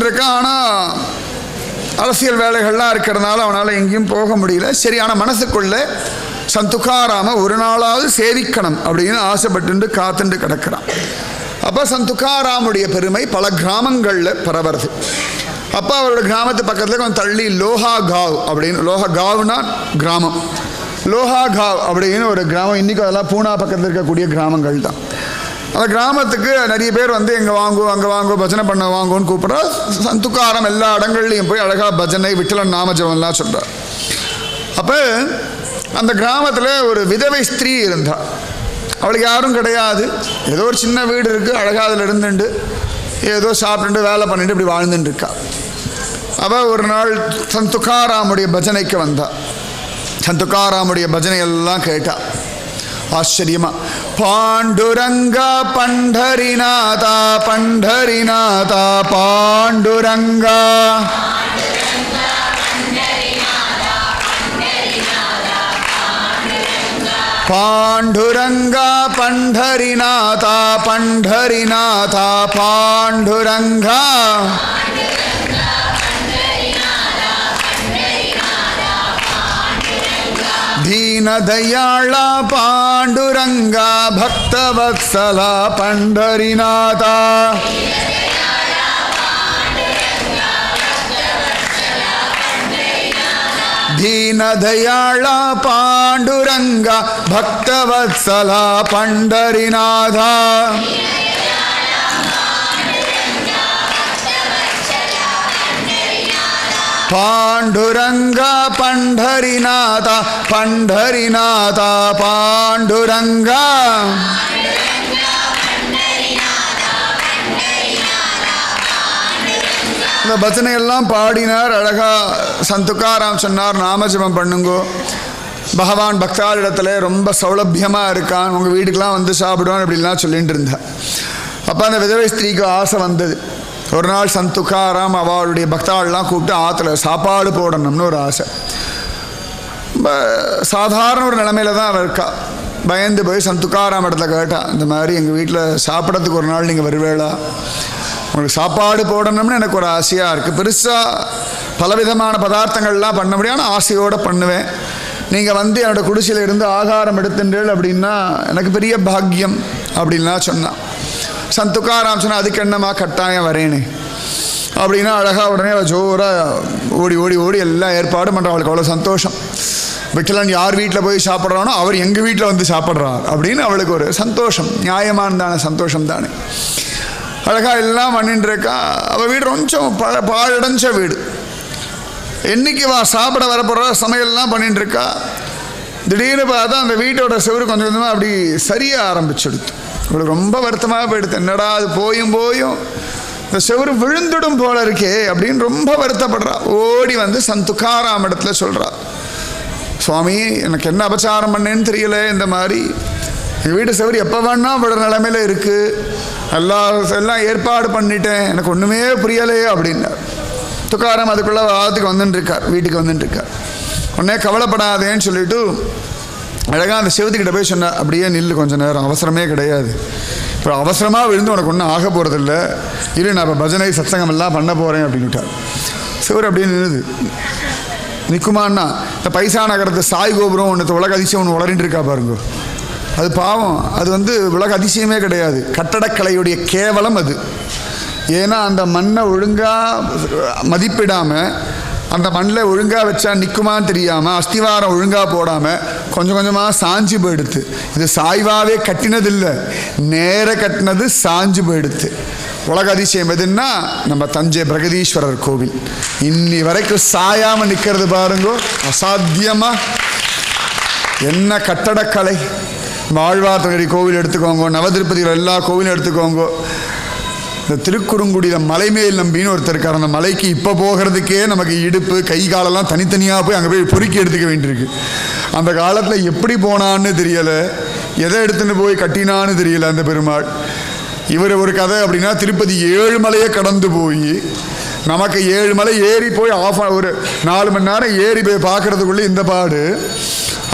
இருக்கான். ஆனால் அரசியல் வேலைகள்லாம் இருக்கிறதுனால அவனால் எங்கேயும் போக முடியல. சரி, ஆனால் மனசுக்குள்ள சந்துக்காராம ஒரு நாளாவது சேவிக்கணும் அப்படின்னு ஆசைப்பட்டு காத்துண்டு கிடக்கிறான். அப்போ சந்துக்காராமுடைய பெருமை பல கிராமங்களில் பரவுறது. அப்போ அவரோட கிராமத்து பக்கத்தில் கொஞ்சம் தள்ளி லோஹாகாவ் அப்படின்னு, லோஹாகாவ்னா கிராமம், லோஹாகாவ் அப்படின்னு ஒரு கிராமம். இன்றைக்கும் அதெல்லாம் பூனா பக்கத்தில் இருக்கக்கூடிய கிராமங்கள் தான். அந்த கிராமத்துக்கு நிறைய பேர் வந்து எங்கே வாங்கோ அங்கே வாங்கோ பஜனை பண்ண வாங்கோன்னு கூப்பிட்றா. சந்துக்காரம் எல்லா இடங்கள்லையும் போய் அழகாக பஜனை விட்டலன் நாமஜபம்லாம் சொல்கிறார். அப்போ அந்த கிராமத்தில் ஒரு விதவை ஸ்திரீ இருந்தாள். அவளுக்கு யாரும் கிடையாது. ஏதோ ஒரு சின்ன வீடு இருக்குது, அழகாக அதில் இருந்துட்டு ஏதோ சாப்பிட்டுட்டு வேலை பண்ணிட்டு இப்படி வாழ்ந்துட்டு இருக்கா. அவள் ஒரு நாள் சந்துக்காராமுடைய பஜனைக்கு வந்தா. சந்துக்காராமுடைய பஜனையெல்லாம் கேட்டா. ஆச்சரியமா, பாண்டுரங்கா பண்டரிநாதா பண்டரிநாதா பாண்டுரங்கா பாண்டுரங்கா பண்டரிநாதா பண்டரிநாதா பாண்டுரங்கா दीनदयाळा पांडुरंगा भक्तवत्सला पंढरीनाथा दीनदयाळा पांडुरंगा भक्तवत्सला पंढरीनाथा पांडुरंगा पंढरीनाथा पंढरीनाथा पांडुरंगा. இந்த பஜனையெல்லாம் பாடினார். அழகா சந்துக்காராம் சொன்னார், நாமஜபம் பண்ணுங்கோ, பகவான் பக்தாளிடத்துல ரொம்ப சௌலபியமாக இருக்கான், உங்கள் வீட்டுக்கெலாம் வந்து சாப்பிடுவான் அப்படின்லாம் சொல்லிட்டு இருந்தார். அப்போ அந்த விதவை ஸ்திரீக்கு ஆசை வந்தது. ஒரு நாள் சந்துக்காராம் அவளுடைய பக்தாள்லாம் கூப்பிட்டு ஆற்றுல சாப்பாடு போடணும்னு ஒரு ஆசை. சாதாரண ஒரு நிலைமையில தான் அவள் இருக்கா. பயந்து போய் சந்துக்காராம் இடத்துல கேட்டா, இந்த மாதிரி எங்கள் வீட்டில் சாப்பிட்றதுக்கு ஒரு நாள் நீங்கள் வருவேளா, உங்களுக்கு சாப்பாடு போடணும்னு எனக்கு ஒரு ஆசையாக இருக்குது. பெருசாக பலவிதமான பதார்த்தங்கள்லாம் பண்ண முடியாது, ஆசையோடு பண்ணுவேன். நீங்கள் வந்து என்னோட குடிசையில் இருந்து ஆகாரம் எடுத்துன்றீள் அப்படின்னா எனக்கு பெரிய பாக்கியம் அப்படின்லாம் சொன்னான். சந்துக்காராம் சொன்னால் அதுக்கு என்னம்மா கட்டாயம் வரேனே அப்படின்னா அழகாக உடனே அவள் ஜோராக ஓடி ஓடி ஓடி எல்லாம் ஏற்பாடு பண்ணுறான். அவளுக்கு அவ்வளோ சந்தோஷம். விட்டலன் யார் வீட்டில் போய் சாப்பிட்றானோ அவர் எங்கள் வீட்டில் வந்து சாப்பிட்றார் அப்படின்னு அவளுக்கு ஒரு சந்தோஷம். நியாயமான தானே, சந்தோஷம் தானே. அழகாக எல்லாம் பண்ணிட்டு இருக்கா. அவள் வீடு கொஞ்சம் பாழடைஞ்ச வீடு. என்னைக்கு சாப்பிட வரப்போகிற சமையல்லாம் பண்ணிட்டு இருக்கா. திடீர்னு பார்த்தா அந்த வீட்டோட செவரு கொஞ்சம் கொஞ்சமாக அப்படி சரிய ஆரம்பிச்சுடுது. இவளுக்கு ரொம்ப வருத்தமாக போயிடுது. என்னடா அது போயும் போயும் இந்த செவரு விழுந்துடும் போல இருக்கே அப்படின்னு ரொம்ப வருத்தப்படுறா. ஓடி வந்து சந்துக்காராம் இடத்துல சொல்கிறா, சுவாமி எனக்கு என்ன அபச்சாரம் பண்ணேன்னு தெரியல, இந்த மாதிரி எங்கள் வீட்டு செவரு எப்போ வேணா விட நிலைமையில இருக்குது, எல்லாம் ஏற்பாடு பண்ணிட்டேன், எனக்கு ஒன்றுமே புரியலையே அப்படின்னார். துக்காராம் அதுக்குள்ளே வாதத்துக்கு வந்துட்டுருக்கார், வீட்டுக்கு வந்துட்டுருக்கார். உடனே கவலைப்படாதேன்னு சொல்லிட்டு அழகாக அந்த சிவத்துக்கிட்ட போய் சொன்னார், அப்படியே நில்லு கொஞ்சம் நேரம், அவசரமே கிடையாது, இப்போ அவசரமாக விழுந்து உனக்கு ஒன்றும் ஆக போகிறதில்ல, இரு நான் இப்போ பஜனை சத்சங்கம் எல்லாம் பண்ண போகிறேன் அப்படின்னுட்டார். சிவர் அப்படியே நின்றுது. நிற்குமான்னா இந்த பைசா நகரத்து சாய் கோபுரம் ஒன்று உலக அதிசயம் ஒன்று உளறிட்டு இருக்கா பாருங்க, அது பாவம், அது வந்து உலக அதிசயமே கிடையாது, கட்டடக்கலையுடைய கேவலம் அது. ஏன்னா அந்த மண்ணை ஒழுங்காக மதிப்பிடாமல், அந்த மண்ணில் ஒழுங்காக வச்சா நிற்குமான்னு தெரியாமல், அஸ்திவாரம் ஒழுங்காக போடாமல் கொஞ்சம் கொஞ்சமாக சாஞ்சு போயிடுத்து. இது சாய்வாவே கட்டினதில்லை, நேர கட்டினது சாஞ்சு போயிடுத்து. உலக அதிசயம் எதுன்னா நம்ம தஞ்சை பிரகதீஸ்வரர் கோவில் இன்னி வரைக்கும் சாயாமல் நிற்கிறது பாருங்கோ, அசாத்தியமாக. என்ன கட்டடக்கலை! வாழ்வார்த்தகரி கோவில் எடுத்துக்கோங்க, நவதிருப்பதியில் எல்லா கோவிலும் எடுத்துக்கோங்க. இந்த திருக்குறுங்குடியில் மலைமேல் நம்பின்னு ஒருத்தர் இருக்கார். அந்த மலைக்கு இப்போ போகிறதுக்கே நமக்கு இடுப்பு கை காலெல்லாம் தனித்தனியாக போய் அங்கே போய் பொறுக்கி எடுத்துக்க வேண்டியிருக்கு. அந்த காலத்தில் எப்படி போனான்னு தெரியலை, எதை எடுத்துன்னு போய் கட்டினான்னு தெரியல அந்த பெருமாள். இவர் ஒரு கதை அப்படின்னா, திருப்பதி 7 மலையை கடந்து போய் நமக்கு 7 மலை ஏறி போய் ஒரு 4 மணி நேரம் ஏறி போய் பார்க்கறதுக்குள்ளே இந்த பாடு.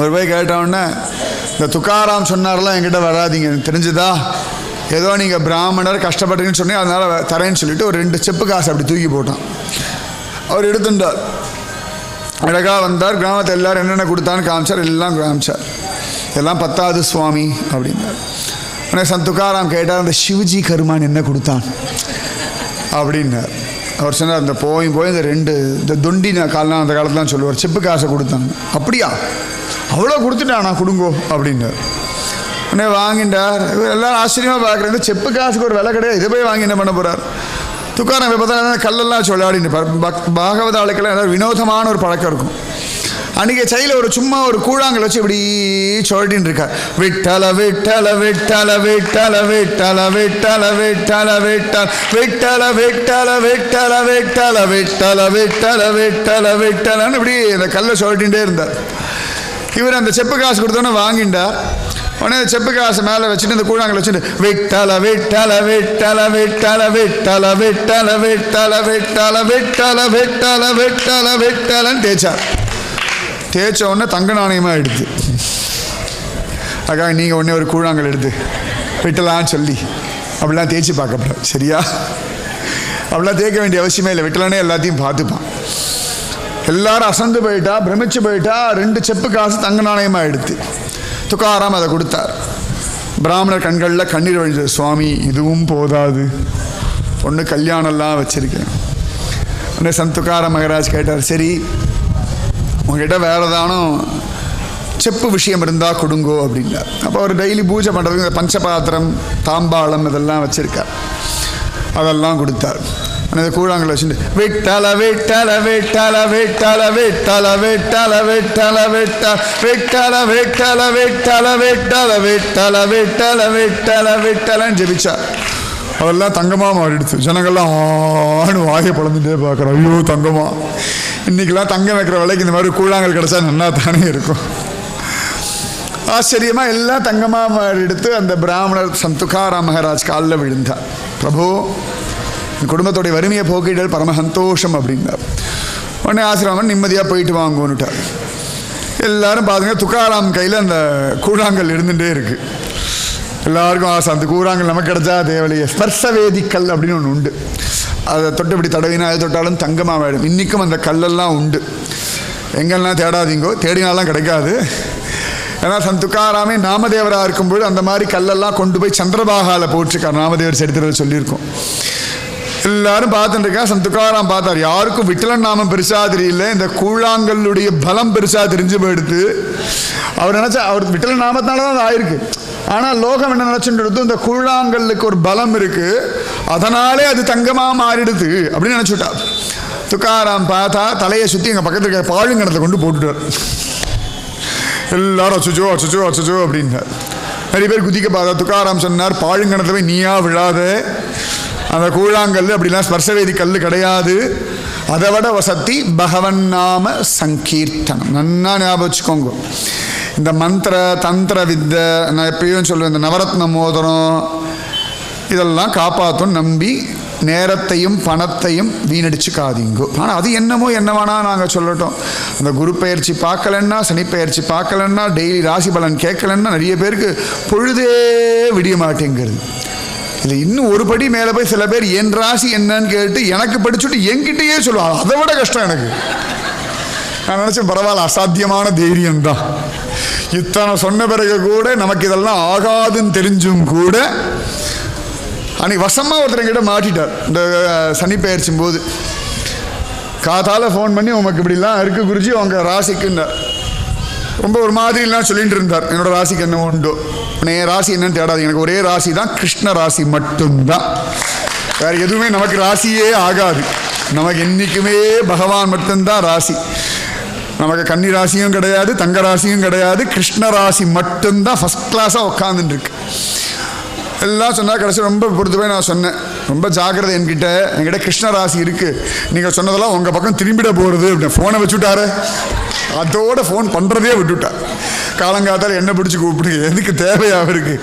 ஒரு போய் கேட்டவுடனே இந்த துக்காராம் சொன்னார்லாம் என்கிட்ட வராதிங்க, தெரிஞ்சுதா, ஏதோ நீங்கள் பிராமணர் கஷ்டப்பட்டுன்னு சொன்னீங்க அதனால் தரேன்னு சொல்லிட்டு ஒரு 2 செப்பு காசு அப்படி தூக்கி போட்டான். அவர் எடுத்துட்டார், அழகாக வந்தார், கிராமத்தை எல்லோரும் என்னென்ன கொடுத்தான்னு காமிச்சார், எல்லாம் காமிச்சார். எல்லாம் பத்தாது சுவாமி அப்படின்னார். உடனே சந்த் துக்காராம் கேட்டார், அந்த சிவஜி கருமான் என்ன கொடுத்தான் அப்படின்னார். அவர் சொன்னார், அந்த போய் இந்த 2 இந்த தொண்டி காலெலாம் அந்த காலத்துலாம் சொல்லுவார், செப்பு காசை கொடுத்தாங்க. அப்படியா, அவ்வளோ கொடுத்துட்டான், நான் கொடுங்கோ அப்படின்னார். உடனே வாங்கிட்டார். எல்லோரும் ஆச்சரியமாக பார்க்குறேன், இந்த செப்பு காசுக்கு ஒரு விலை கிடையாது, இதை போய் வாங்கி என்ன பண்ண போகிறார். துக்காராம் இப்போ பார்த்தா கல்லெல்லாம் சொல்லாடின்னு பாகவத ஆளுக்கெல்லாம் ஏதாவது வினோதமான ஒரு பழக்கம் இருக்கும். அன்றைக்கி சைடில் ஒரு சும்மா ஒரு கூழாங்கல் வச்சு இப்படி சொல்லிட்டு இருக்கார், விட்டல விட்டல விட்டல விட்டல விட்டல விட்டல விட்டல விட்டல விட்டல விட்டல விட்டல விட்டல விட்டல விட்டல விட்டலன்னு இப்படி இந்த கல்லை சொல்லிகிட்டே இருந்தார். இவர் அந்த செப்பு காசு கொடுத்தோன்னே வாங்கிட்டார். உடனே செப்பு காசு மேலே வச்சுட்டு இந்த கூழாங்கல் வச்சுட்டு விட்டல விட்டல விட்டல விட்டல விட்டல விட்டல விட்டல விட்டல விட்டல விட்டல விட்டல விட்டலன்னு தேய்ச்சார். தேய்ச்ச உடனே தங்க நாணயமாக எடுத்து, அக்கா நீங்கள் உடனே ஒரு கூழாங்கல் எடுத்து விட்டலான்னு சொல்லி அப்படிலாம் தேய்ச்சி பார்க்கப்படாது, சரியா? அப்படிலாம் தேய்க்க வேண்டிய அவசியமே இல்லை, விட்டலானே எல்லாத்தையும் பார்த்துப்பான். எல்லாரும் அசந்து போயிட்டா, பிரமிச்சு போயிட்டா. 2 செப்பு காசு தங்க நாணயமாக எடுத்து துக்காராம் அதை கொடுத்தார். பிராமணர் கண்களில் கண்ணீர் வழிஞ்சது, சுவாமி இதுவும் போதாது, பொண்ணு கல்யாணம்லாம் வச்சுருக்கேன். உடனே சந்த் துக்காராம் மகராஜ் கேட்டார், சரி உங்ககிட்ட வேறு ஏதானும் செப்பு விஷயம் இருந்தால் கொடுங்கோ அப்படின்னார். அப்போ அவர் டெய்லி பூஜை பண்ணுறதுக்கு இந்த பஞ்சபாத்திரம் தாம்பாளம் இதெல்லாம் வச்சுருக்கார், அதெல்லாம் கொடுத்தார். அந்த கூழாங்கல் வச்சுட்டு விட்டல விட்டல விட்டல விட்டல விட்டல விட்டல விட்டல விட்டல விட்டல விட்டல விட்டல விட்டல விட்டல விட்டல விட்டலன்னு ஜெபிச்சார். அதெல்லாம் தங்கமாக மாறிடுச்சு. ஜனங்கள்லாம் ஆணு வாயை பழந்துட்டே பார்க்குறோம், ஐயோ தங்கமா, இன்றைக்கெல்லாம் தங்கம் வைக்கிற விலைக்கு இந்த மாதிரி கூழாங்கல் கிடச்சா நல்லா தானே இருக்கும். ஆச்சரியமாக எல்லாம் தங்கமாக எடுத்து அந்த பிராமணர் சந்த் துக்காராம் மகராஜ் காலில் விழுந்தார். பிரபு, என் குடும்பத்தோடைய வறுமையை போக்கிடல் பரம சந்தோஷம் அப்படின்னார். உடனே ஆசிரமன் நிம்மதியாக போயிட்டு வாங்கன்னுட்டார். எல்லாரும் பாருங்க, துக்காராம் கையில் அந்த கூழாங்கல் இருந்துகிட்டே இருக்குது. எல்லாருக்கும் ஆசை, அந்த கூழாங்கல் நமக்கு கிடைச்சா தேவலையே. ஸ்பர்சவேதிக்கல் அப்படின்னு ஒன்று உண்டு, அதை தொட்டு இப்படி தடவினா அதை தொட்டாலும் தங்கமாக ஆகிடும். இன்றைக்கும் அந்த கல்லெல்லாம் உண்டு, எங்கெல்லாம் தேடாதீங்கோ, தேடினாலாம் கிடைக்காது. ஏன்னா சந்த் துக்காராமே நாமதேவராக இருக்கும்போது அந்த மாதிரி கல்லெல்லாம் கொண்டு போய் சந்திரபாகாவில் போட்டிருக்கார். நாமதேவர் சரித்திரத்தில் சொல்லியிருக்கோம். எல்லாரும் பார்த்துட்டு இருக்கா. சந்த் துக்காராம் பார்த்தார், யாருக்கும் விட்டலன் நாமம் பெருசாக தெரியல, இந்த கூழாங்கல்லுடைய பலம் பெருசாக தெரிஞ்சு போயிடுது. அவர் நினச்சா, அவர் விட்டலன் நாமத்தினால தான் அது ஆயிருக்கு. ஆனால் லோகம் என்ன நினச்சுட்டு, இந்த கூழாங்கல்லுக்கு ஒரு பலம் இருக்கு, அதனாலே அது தங்கமாக மாறிடுது அப்படின்னு நினச்சுட்டா. துக்காராம் பார்த்தா தலையை சுற்றி எங்கள் பக்கத்தில் இருக்க பாழுங்கணத்தை கொண்டு போட்டுட்டார். எல்லாரும் அச்சுச்சோ அச்சுச்சோ அச்சுச்சோ அப்படின்னார். நிறைய பேர் குதிக்க பார்த்தா. துக்காராம் சொன்னார், பாழுங்கணத்தை போய் நீயா விழாத, அந்த கூழாங்கல் அப்படிலாம் ஸ்பர்சவேதி கல் கிடையாது, அதை விட வசதி பகவன் நாம சங்கீர்த்தனம். நன்னா ஞாபகம் வச்சுக்கோங்க. இந்த மந்திர தந்திர வித்தை நான் எப்பயும் சொல்லுவேன், இந்த நவரத்ன மோதிரம் இதெல்லாம் காப்பாற்றும். நம்பி நேரத்தையும் பணத்தையும் வீணடிச்சுக்காதீங்கோ. ஆனால் அது என்னமோ என்னவானா நாங்கள் சொல்லட்டோம். அந்த குரு பயிற்சி பார்க்கலன்னா, சனி பயிற்சி பார்க்கலன்னா, டெய்லி ராசி பலன் கேட்கலன்னா நிறைய பேருக்கு பொழுதே விடிய மாட்டேங்கிறது. இல்லை இன்னும் ஒரு படி மேலே போய் சில பேர் என் ராசி என்னன்னு கேட்டு எனக்கு படிச்சுட்டு என்கிட்டயே சொல்லுவாங்க. அதை விட கஷ்டம் எனக்கு. நான் நினச்சேன் பரவாயில்ல, அசாத்தியமான தைரியம்தான். இத்தனை சொன்ன பிறகு கூட நமக்கு இதெல்லாம் ஆகாதுன்னு தெரிஞ்சும் கூட அன்னைக்கு வசமாக ஒருத்தர் மாட்டிட்டார். இந்த சனி பெயர்ச்சும் போது காத்தால் ஃபோன் பண்ணி, உமக்கு இப்படிலாம் இருக்கு குருஜி, உங்கள் ராசிக்குன்னார். ரொம்ப ஒரு மாதிரிலாம் சொல்லிட்டு இருந்தார், என்னோட ராசிக்கு என்ன உண்டோ. என் ராசி என்னன்னு தேடாது, எனக்கு ஒரே ராசி தான், கிருஷ்ண ராசி மட்டும்தான். வேறு எதுவுமே நமக்கு ராசியே ஆகாது. நமக்கு என்றைக்குமே பகவான் மட்டும்தான் ராசி. நமக்கு கன்னி ராசியும் கிடையாது, தங்க ராசியும் கிடையாது, கிருஷ்ண ராசி மட்டும்தான் ஃபஸ்ட் கிளாஸாக உட்காந்துட்டுருக்கு. எல்லாம் சொன்னால் கடைசி ரொம்ப பொறுத்து போய் நான் சொன்னேன், ரொம்ப ஜாக்கிரதை, என்கிட்ட கிருஷ்ண ராசி இருக்குது, நீங்கள் சொன்னதெல்லாம் உங்கள் பக்கம் திரும்பிட போகிறது அப்படின்னு. ஃபோனை வச்சுட்டாரு, அதோட ஃபோன் பண்ணுறதே விட்டுவிட்டார். காலங்காத்தால் என்ன பிடிச்சி கூப்பிடுங்க, எதுக்கு தேவையாக இருக்குது,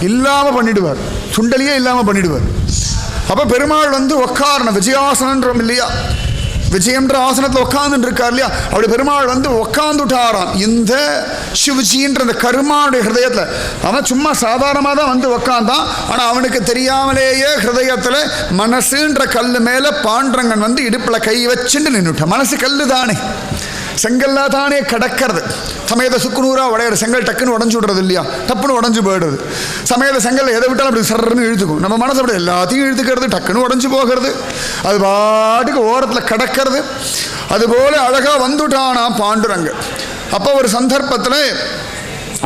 இல்லாமல் பண்ணிடுவார், சுண்டலியே இல்லாமல் பண்ணிடுவார். அப்போ பெருமாள் வந்து உக்காரணும், விஜயாசனன்றோம் இல்லையா, விஜயம்ன்ற ஆசனத்தில் உட்காந்துட்டு இருக்கார் இல்லையா, அப்படி பெருமாள் வந்து உட்காந்துட்டாராம் இந்த சிவஜின்ற அந்த கருமானுடைய ஹிருதயத்தில். அவன் சும்மா சாதாரணமாக தான் வந்து உட்காந்தான், ஆனால் அவனுக்கு தெரியாமலேயே ஹிருதயத்தில் மனசுன்ற கல் மேலே பாண்டரங்கன் வந்து இடுப்பில் கை வச்சுட்டு நின்றுட்டான். மனசு கல் தானே, செங்கல்லா தானே கிடக்கிறது. சமயத்தை சுக்குநூறா உடையிற செங்கல் டக்குன்னு உடஞ்சு விடுறது இல்லையா, டப்புன்னு உடஞ்சு போயிடுறது. சமயத்தை செங்கல் எதை விட்டாலும் அப்படி சர்றன்னு இழுத்துக்கும். நம்ம மனசு அப்படி எல்லாத்தையும் இழுத்துக்கிறது, டக்குன்னு உடஞ்சு போகிறது, அது பாட்டுக்கு ஓரத்தில் கிடக்கிறது. அதுபோல அழகாக வந்துட்டானா பாண்டுரங்க. அப்போ ஒரு சந்தர்ப்பத்தில்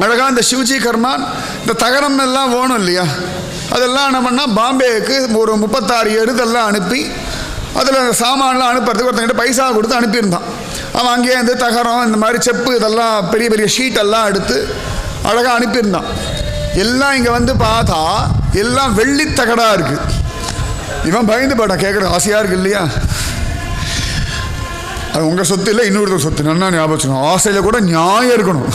அழகாக இந்த சிவஜி கர்மான் இந்த தகரம் எல்லாம் வேணும் இல்லையா, அதெல்லாம் என்ன பண்ணால் பாம்பேக்கு ஒரு 36 எருதெல்லாம் அனுப்பி அதில் சாமான்லாம் அனுப்புறதுக்கு ஒருத்தங்கிட்ட பைசா கொடுத்து அனுப்பியிருந்தான். அவன் அங்கேயே இந்த தகரம் இந்த மாதிரி செப்பு இதெல்லாம் பெரிய பெரிய ஷீட்டெல்லாம் எடுத்து அழகாக அனுப்பியிருந்தான். எல்லாம் இங்கே வந்து பார்த்தா எல்லாம் வெள்ளித்தகடாக இருக்குது. இவன் பயந்து போட்டான், கேட்குற ஆசையாக இருக்கு இல்லையா, அது உங்கள் சொத்து இல்லை இன்னொருத்தர் சொத்து. நல்லா ஞாபகம், ஆசையில் கூட நியாயம் இருக்கணும்.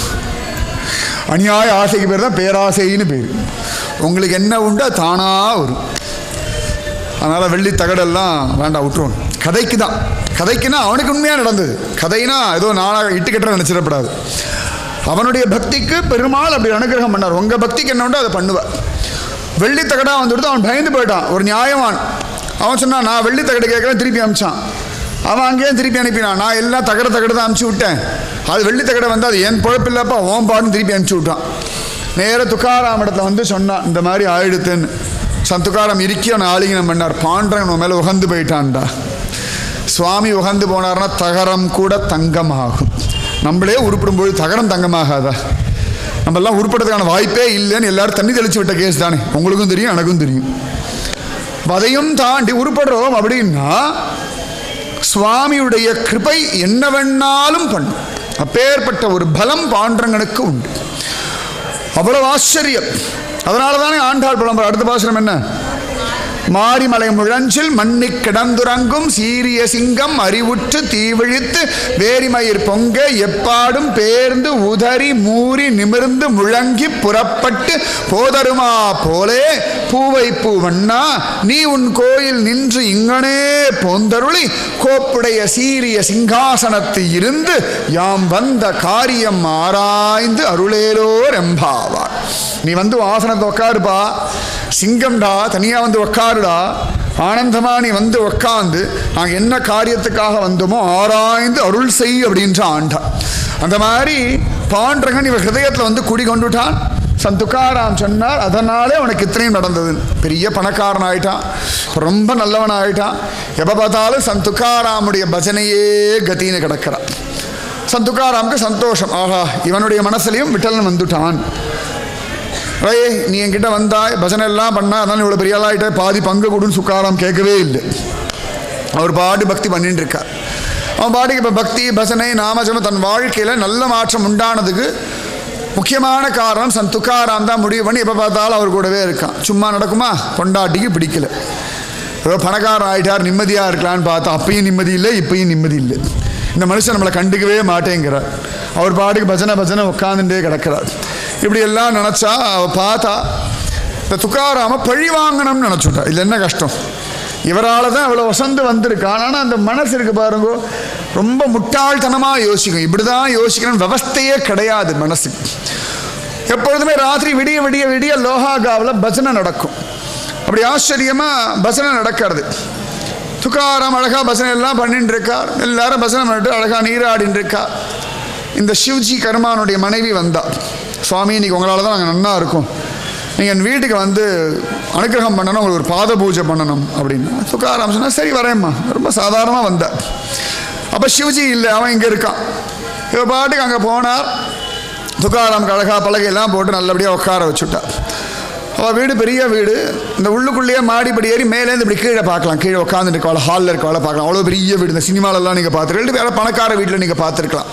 அநியாய ஆசைக்கு பேர் தான் பேராசைன்னு பேர். உங்களுக்கு என்ன உண்டு அது தானாக வரும். அதனால் வெள்ளி தகடெல்லாம் வேண்டாம், விட்டுருவோம். கதைக்கு தான், கதைக்குன்னா அவனுக்கு உண்மையாக நடந்தது. கதைனா ஏதோ நானாக இட்டுக்கட்ட நினச்சிடப்படாது. அவனுடைய பக்திக்கு பெருமாள் அப்படி அனுகிரகம் பண்ணார். உங்கள் பக்திக்கு என்ன உண்டோ அதை பண்ணுவார். வெள்ளி தகடாக வந்துவிட்டு அவன் பயந்து போயிட்டான். ஒரு நியாயவான் அவன் சொன்னான், நான் வெள்ளி தகடு கேட்குறேன், திருப்பி அனுப்பிச்சான். அவன் அங்கேயும் திருப்பி அனுப்பினான். நான் எல்லாம் தகடு தான் அனுப்பிச்சி விட்டேன், அது வெள்ளி தகடை வந்து அது என் பொழப்பில்லப்பா ஓம் பாடுன்னு திருப்பி அனுப்பிச்சி விட்டான். நேராக துக்காராம் இடத்துல வந்து சொன்னான், இந்த மாதிரி ஆயிடுத்துன்னு. சந்துக்காரம் இறுக்கி அவனை ஆலிங்கனம் பண்ணார். பாண்டரன் மேலே உகந்து போயிட்டான்டா. சுவாமி உகந்து போனார்னா தகரம் கூட தங்கமாகும். நம்மளே உருப்பிடும்போது தகரம் தங்கமாகாதா? நம்மெல்லாம் உருப்படுறதுக்கான வாய்ப்பே இல்லைன்னு எல்லாரும் தண்ணி தெளிச்சு விட்ட கேஸ் தானே, உங்களுக்கும் தெரியும் எனக்கும் தெரியும். அதையும் தாண்டி உருப்படுறோம் அப்படின்னா சுவாமியுடைய கிருபை என்ன வேணாலும் பண்ணும். அப்பேற்பட்ட ஒரு பலம் பாண்டரங்கனுக்கு உண்டு. அவ்வளவு ஆச்சரியம். அதனால தானே ஆண்டாள் புலம்புற அடுத்த பாசுரம் என்ன, மாரிமலை முழஞ்சில் மண்ணி கிடந்துறங்கும் சீரிய சிங்கம் அறிவுற்று தீவிழித்து வேரிமயிர் பொங்க எப்பாடும் பேர்ந்து உதறி மூறி நிமிர்ந்து முழங்கி புறப்பட்டு போதருமா போலே பூவை பூவண்ணா நீ உன் கோயில் நின்று இங்கனே போந்தருளி கோப்புடைய சீரிய சிங்காசனத்து இருந்து யாம் வந்த காரியம் ஆராய்ந்து அருளேலோர் எம்பாவார். நீ வந்து ஆசனத்தை உக்காருப்பா, சிங்கம்டா தனியாக வந்து உக்காருடா, ஆனந்தமா நீ வந்து உக்காந்து நாங்கள் என்ன காரியத்துக்காக வந்தோமோ ஆராய்ந்து அருள் செய் அப்படின்ற ஆண்டா. அந்த மாதிரி பாண்டரங்கன் இவன் ஹிருதயத்தில் வந்து குடி கொண்டுட்டான். சந்துக்காராம் சொன்னார், அதனாலே உனக்கு இத்தனையும் நடந்தது. பெரிய பணக்காரன் ஆயிட்டான், ரொம்ப நல்லவன் ஆயிட்டான். எப்போ பார்த்தாலும் சந்துக்காராமுடைய பஜனையே கத்தின்னு கிடக்கிறான். சந்துக்காராமுக்கு சந்தோஷம், ஆஹா இவனுடைய மனசுலையும் விட்டலன் வந்துட்டான். ரே நீ என்கிட்ட வந்தாய், பஜனை எல்லாம் பண்ணா, அதனால இவ்வளோ பெரிய ஆளாயிட்ட, பாதி பங்கு கொடுன்னு சுக்காராம் கேட்கவே இல்லை. அவர் பாட்டு பக்தி பண்ணிட்டு இருக்கார். அவன் பாட்டுக்கு இப்போ பக்தி பஜனை நாமஜபம் தன் வாழ்க்கையில் நல்ல மாற்றம் உண்டானதுக்கு முக்கியமான காரணம் சந்துக்காராம் தான் முடிவு பண்ணி எப்போ பார்த்தாலும் அவர் கூடவே இருக்கான். சும்மா நடக்குமா, பொண்டாட்டிக்கு பிடிக்கல, ஏதோ பணக்காரன் ஆகிட்டார் நிம்மதியாக இருக்கலான்னு பார்த்தா அப்பயும் நிம்மதி இல்லை, இப்பயும் நிம்மதி இல்லை. இந்த மனுஷன் நம்மளை கண்டுக்கவே மாட்டேங்கிறார். அவர் பாட்டுக்கு பஜனை உட்காந்துட்டே கிடக்கிறார். இப்படி எல்லாம் நினச்சா அவள் பார்த்தா இந்த துக்காராம பழி வாங்கணும்னு நினச்சுட்டா. இதில் என்ன கஷ்டம், இவரால் தான் இவ்வளோ வசந்து வந்திருக்கான். ஆனால் அந்த மனசு இருக்கு பாருங்க, ரொம்ப முட்டாள்தனமாக யோசிக்கும். இப்படி தான் யோசிக்கணும், விவஸ்தையே கிடையாது மனசுக்கு. எப்பொழுதுமே ராத்திரி விடிய விடிய விடிய லோகாகாவில் பஜனை நடக்கும். அப்படி ஆச்சரியமாக பஜனை நடக்கிறது. துக்காராம் அழகாக பஜனை எல்லாம் பண்ணிட்டு இருக்கார். எல்லாரும் பஜனை பண்ணிட்டு அழகாக நீராடின்னு இருக்கா. இந்த சிவஜி கர்மானுடைய மனைவி வந்தா, சுவாமி இன்னைக்கு உங்களால் தான் நாங்கள் நன்னா இருக்கோம், நீங்கள் என் வீட்டுக்கு வந்து அனுகிரகம் பண்ணணும், உங்களுக்கு ஒரு பாத பூஜை பண்ணணும் அப்படின்னு. துக்காராம் சொன்னால் சரி வரேம்மா. ரொம்ப சாதாரணமாக வந்தார். அப்போ சிவஜி இல்லை, அவன் இங்கே இருக்கான். இவ பாட்டுக்கு அங்கே போனார். துக்காராமுக்கு அழகாக பலகையெல்லாம் போட்டு நல்லபடியாக உட்கார வச்சுட்டார். அவள் வீடு பெரிய வீடு. இந்த உள்ளுக்குள்ளேயே மாடிப்படி ஏறி மேலேருந்து இப்படி கீழே பார்க்கலாம், கீழே உட்காந்துட்டு இருக்கவாள், ஹாலில் இருக்கவாள் பார்க்கலாம். அவ்வளோ பெரிய வீடு. இந்த சினிமாலெல்லாம் நீங்கள் பார்த்துருக்கலாம், வேறு பணக்கார வீட்டில் நீங்கள் பார்த்துருக்கலாம்.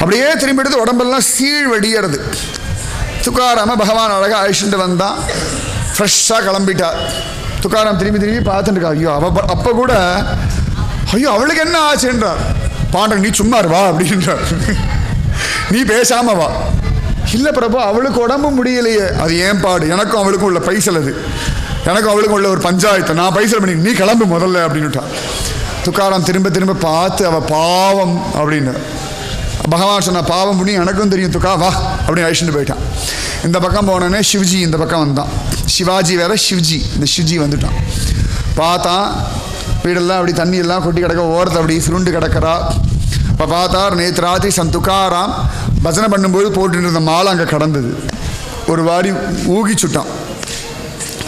அப்படியே திரும்பி எடுத்து உடம்பெல்லாம் சீழ் வெடியறது. துக்காராம பகவான் அழகாக அழிச்சுட்டு வந்தான். ஃப்ரெஷ்ஷாக கிளம்பிட்டார். துக்காராம் திரும்பி திரும்பி பார்த்துட்டு இருக்கா. ஐயோ அப்போ கூட ஐயோ அவளுக்கு என்ன ஆச்சுன்றார். பாண்டங்க நீ சும்மா வா அப்படின்றார். நீ பேசாம வா. இல்லை பிரபு அவளுக்கு உடம்பு முடியலையே. அது ஏன் பாடு, எனக்கும் அவளுக்கும் உள்ள பைசல், அது எனக்கும் அவளுக்கும் உள்ள ஒரு பஞ்சாயத்து, நான் பைசல் பண்ணி நீ கிளம்பு முதல்ல அப்படின்னுட்டான். துக்காராம் திரும்ப திரும்ப பார்த்து அவள் பாவம் அப்படின்னு பகவான் சொன்ன பாவம் புண்ணியம் எனக்கும் தெரியும் துக்கா வா அப்படின்னு அழிச்சுட்டு போயிட்டான். இந்த பக்கம் போனோடனே சிவஜி இந்த பக்கம் வந்தான். சிவாஜி வேற சிவஜி, இந்த சிவஜி வந்துட்டான். பார்த்தான் வீடெல்லாம் அப்படி தண்ணியெல்லாம் கொட்டி கிடக்க, ஓரத்தை அப்படி சுருண்டு கிடக்கிறா. இப்போ பார்த்தார் நேற்று ராத்திரி துக்காராம் பஜனை பண்ணும்போது போட்டுட்டு இருந்த மாலை அங்கே கடந்தது. ஒரு வாரி ஊகிச்சுட்டான்.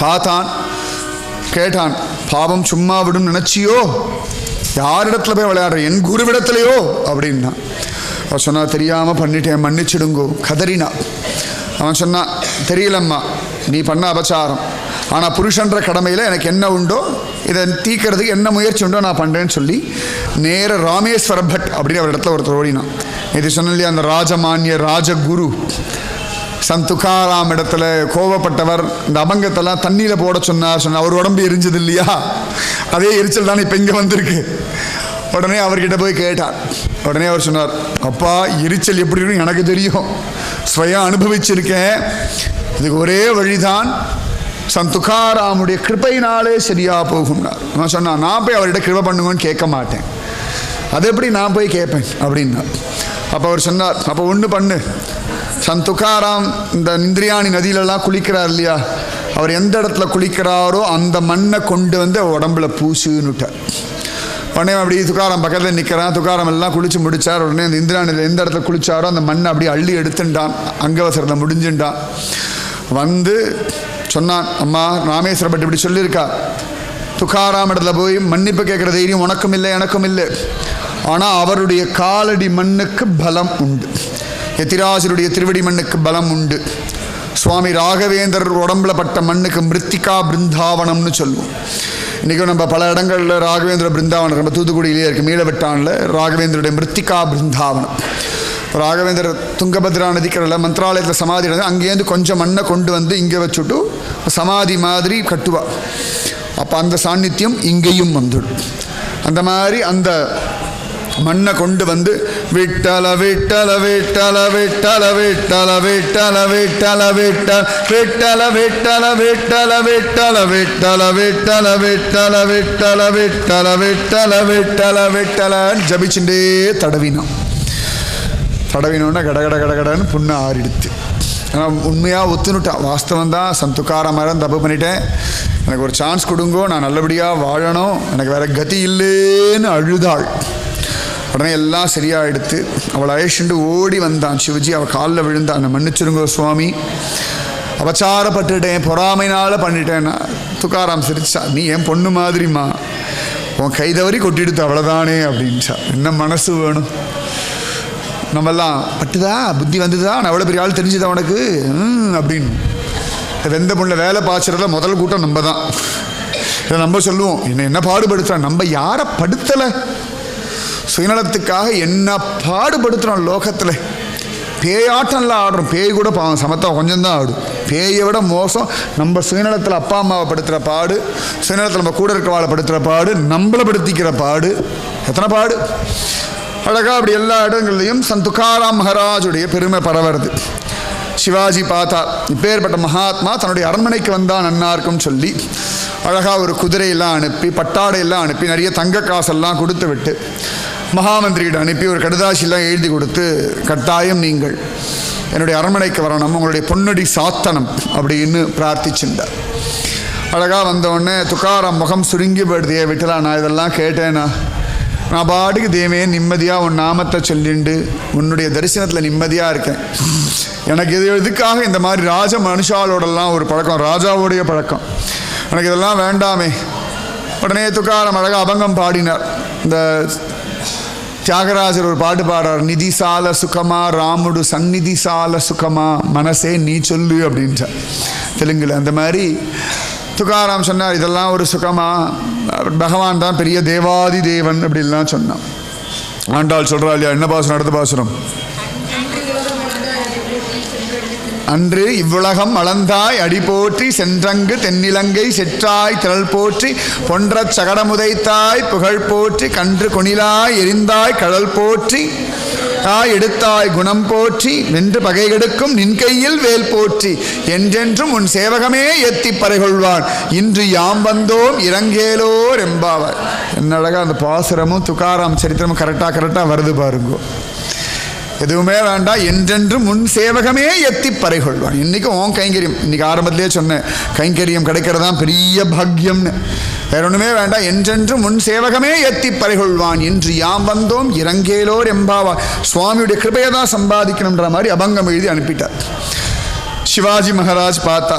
பார்த்தான், கேட்டான், பாவம் சும்மா விடும் நினைச்சியோ? யாரிடத்துல போய் விளையாடுற? என் குருவிடத்துலையோ அப்படின்னா. அவன் சொன்னா தெரியாமல் பண்ணிட்டேன் மன்னிச்சிடுங்கோ கதறினா. அவன் சொன்னான் தெரியலம்மா நீ பண்ண அபச்சாரம், ஆனால் புருஷன்ற கடமையில் எனக்கு என்ன உண்டோ இதை தீக்கிறதுக்கு என்ன முயற்சி உண்டோ நான் பண்ணுறேன்னு சொல்லி நேர ராமேஸ்வர பட் அப்படின்னு அவர் இடத்துல ஒருத்தர் ஓடினான். இது சொன்ன இல்லையா அந்த ராஜமானிய ராஜகுரு துக்காராம் இடத்துல கோவப்பட்டவர் இந்த அபங்கத்தெல்லாம் தண்ணியில் போட சொன்னார். அவர் உடம்பு எரிஞ்சது இல்லையா, அதே எரிச்சல் தான் இப்போ இங்கே வந்திருக்கு. உடனே அவர்கிட்ட போய் கேட்டார். உடனே அவர் சொன்னார், அப்பா எரிச்சல் எப்படி இருக்குன்னு எனக்கு தெரியும், ஸ்வயம் அனுபவிச்சிருக்கேன். இதுக்கு ஒரே வழிதான் துக்காராமுடைய கிருபையினாலே சரியா போகும்னார். நான் சொன்னான் நான் போய் அவர்கிட்ட கிருபை பண்ணுங்கன்னு கேட்க மாட்டேன், அது எப்படி நான் போய் கேட்பேன் அப்படின்னா. அப்போ அவர் சொன்னார், அப்போ ஒன்று பண்ணு, துக்காராம் இந்த இந்திரியாணி நதியிலெல்லாம் குளிக்கிறார் இல்லையா, அவர் எந்த இடத்துல குளிக்கிறாரோ அந்த மண்ணை கொண்டு வந்து உடம்புல பூசுன்னுட்டார். உடனே அப்படி துக்காராம் பக்கத்தில் நிற்கிறான். துக்காராம் எல்லாம் குளிச்சு முடிச்சார். உடனே அந்த இந்திராணியில் எந்த இடத்துல குளிச்சாரோ அந்த மண்ணை அப்படி அள்ளி எடுத்துட்டான், அங்கவசரத்தை முடிஞ்சுட்டான். வந்து சொன்னான், அம்மா ராமேஸ்வர பட் இப்படி சொல்லியிருக்கா, துக்காராம் இடத்துல போய் மன்னிப்பு கேட்குற தைரியம் உனக்கும் இல்லை எனக்கும் இல்லை, ஆனால் அவருடைய காலடி மண்ணுக்கு பலம் உண்டு, எத்திராஜருடைய திருவடி மண்ணுக்கு பலம் உண்டு. சுவாமி ராகவேந்தர் உடம்புல பட்ட மண்ணுக்கு மிருத்திகா பிருந்தாவனம்னு சொல்லுவோம். இன்றைக்கும் நம்ம பல இடங்களில் ராகவேந்திர பிருந்தாவனம், நம்ம தூத்துக்குடியிலே இருக்குது, மீளவெட்டானில் ராகவேந்தருடைய மிருத்திகா பிருந்தாவனம். ராகவேந்தர் துங்கபத்ரா நதிக்கரையில் மந்திராலயத்தில் சமாதி நடந்து அங்கேருந்து கொஞ்சம் மண்ணை கொண்டு வந்து இங்கே வச்சுட்டு சமாதி மாதிரி கட்டுவா. அப்போ அந்த சாநித்தியம் இங்கேயும் வந்துடும். அந்த மாதிரி அந்த மண்ணை கொண்டு வந்து விட்டல விட்டல விட்டல விட்டல விட்டல விட்டல விட்டல விட்டல விட்டல விட்டல விட்டல விட்டல விட்டல விட்டல விட்டல விட்டல விட்டல விட்டல விட்டல ஜபிச்சுட்டே தடவினோன்னா கடகட கடகடன்னு புண்ணு ஆறிடுத்து. ஆனால் உண்மையாக ஒத்துனுட்டா, வாஸ்தவம் தான், துக்காராம் மாதிரி தப்பு பண்ணிட்டேன், எனக்கு ஒரு சான்ஸ் கொடுங்கோ, நான் நல்லபடியாக வாழணும், எனக்கு வேறு கதி இல்லைன்னு அழுதாள். உடனே எல்லாம் சரியாகிடுத்து. அவளை அழைச்சிட்டு ஓடி வந்தான் சிவஜி. அவள் காலில் விழுந்தான், மன்னிச்சிருங்கோ சுவாமி, அபச்சாரப்பட்டுட்டேன், பொறாமைனால பண்ணிட்டேன்னா. துக்காராம் சிரிச்சா, நீ என் பொண்ணு மாதிரிம்மா, உன் கைதவறி கொட்டிடுத்து அவ்வளோதானே அப்படின்ச்சா. என்ன மனசு வேணும், நம்மெல்லாம் பட்டுதா புத்தி வந்துதா, நான் எவ்வளோ பெரிய ஆள் தெரிஞ்சுதா உனக்கு அப்படின்னு. வெந்த பொண்ணில் வேலை பாய்ச்சறத முதல் கூட்டம் நம்ம தான். இதை நம்ம சொல்லுவோம், என்ன பாடுபடுத்துகிறோம், நம்ம யாரை படுத்தலை, சுயநலத்துக்காக என்ன பாடுபடுத்துகிறோம் லோகத்தில். பேயாட்டம்லாம் ஆடுறோம், பேய் கூட பாவம் சமத்தம் கொஞ்சம்தான் ஆடும். பேயை விட மோசம் நம்ம சுயநலத்தில் அப்பா அம்மாவை படுத்துகிற பாடு, சுயநலத்தில் நம்ம கூட இருக்கிறவாளை படுத்துகிற பாடு, நம்மளை படுத்திக்கிற பாடு, எத்தனை பாடு. அழகாக அப்படி எல்லா இடங்கள்லையும் துக்காராம் மகாராஜுடைய பெருமை பரவுறது. சிவாஜி பார்த்தா இப்பேற்பட்ட மகாத்மா தன்னுடைய அரண்மனைக்கு வந்தால் நன்னா இருக்கும்னு சொல்லி அழகாக ஒரு குதிரையெல்லாம் அனுப்பி, பட்டாடையெல்லாம் அனுப்பி, நிறைய தங்க காசெல்லாம் கொடுத்து விட்டு மகாமந்திரிகிட்ட அனுப்பி ஒரு கடுதாசியெல்லாம் எழுதி கொடுத்து, கட்டாயம் நீங்கள் என்னுடைய அரண்மனைக்கு வரணும், உங்களுடைய பொன்னடி சாத்தனம் அப்படின்னு பிரார்த்திச்சுட்டார். அழகாக வந்தவுடனே துக்காராம் முகம் சுருங்கி போயிடுதே, விட்டலா நான் இதெல்லாம் கேட்டேனா, நான் பாட்டுக்கு தேவே நிம்மதியாக உன் நாமத்தை சொல்லிண்டு உன்னுடைய தரிசனத்தில் நிம்மதியாக இருக்கேன், எனக்கு எதுக்காக இந்த மாதிரி ராஜ மனுஷாலோடெல்லாம் ஒரு பழக்கம், ராஜாவோடைய பழக்கம், எனக்கு இதெல்லாம் வேண்டாமே. உடனே துக்காராம் அழகாக அபங்கம் பாடினார். இந்த தியாகராஜர் ஒரு பாட்டு பாடுறார், நிதி சால சுகமா ராமுடு சந்நிதி சால சுகமா மனசே நீ சொல்லு அப்படின்றார் தெலுங்குல. அந்த மாதிரி துக்காராம் சொன்னார், இதெல்லாம் ஒரு சுகமா, பகவான் தான் பெரிய தேவாதி தேவன் அப்படின்லாம் சொன்னான். ஆண்டாள் சொல்கிறா இல்லையா, என்ன பாசுரம் அடுத்த பாசுரம், அன்று இவ்வுலகம் அளந்தாய் அடி போற்றி சென்றங்கு தென்னிலங்கை செற்றாய் திரள் போற்றி பொன்றச் சகடமுதைத்தாய் புகழ் போற்றி கன்று கொணிலாய் எரிந்தாய் கடல் போற்றி தாய் எடுத்தாய் குணம் போற்றி வென்று பகை கெடுக்கும் நின் கையில் வேல் போற்றி என்றென்றும் உன் சேவகமே எத்தி பறைகொள்வான் இன்று யாம் வந்தோம் இறங்கேலோர் எம்பாவாய். என்ன அழகா அந்த பாசுரமும் துக்காராம் சரித்திரமும் கரெக்டாக வருது பாருங்கோ. எதுவுமே வேண்டாம், என்றென்றும் முன் சேவகமே எத்தி பறைகொள்வான். இன்றைக்கும் ஓன் கைங்கரியம், இன்றைக்கி ஆரம்பத்திலே சொன்னேன், கைங்கரியம் கிடைக்கிறதான் பெரிய பாக்கியம்னு. வேற ஒன்றுமே வேண்டாம், என்றென்றும் முன் சேவகமே எத்தி பறைகொள்வான் இன்று யாம் வந்தோம் இறங்கேலோர் எம்பாவா. சுவாமியுடைய கிருபையை தான் சம்பாதிக்கணுன்ற மாதிரி அபங்கம் எழுதி அனுப்பிட்டார். சிவாஜி மகாராஜ் பார்த்தா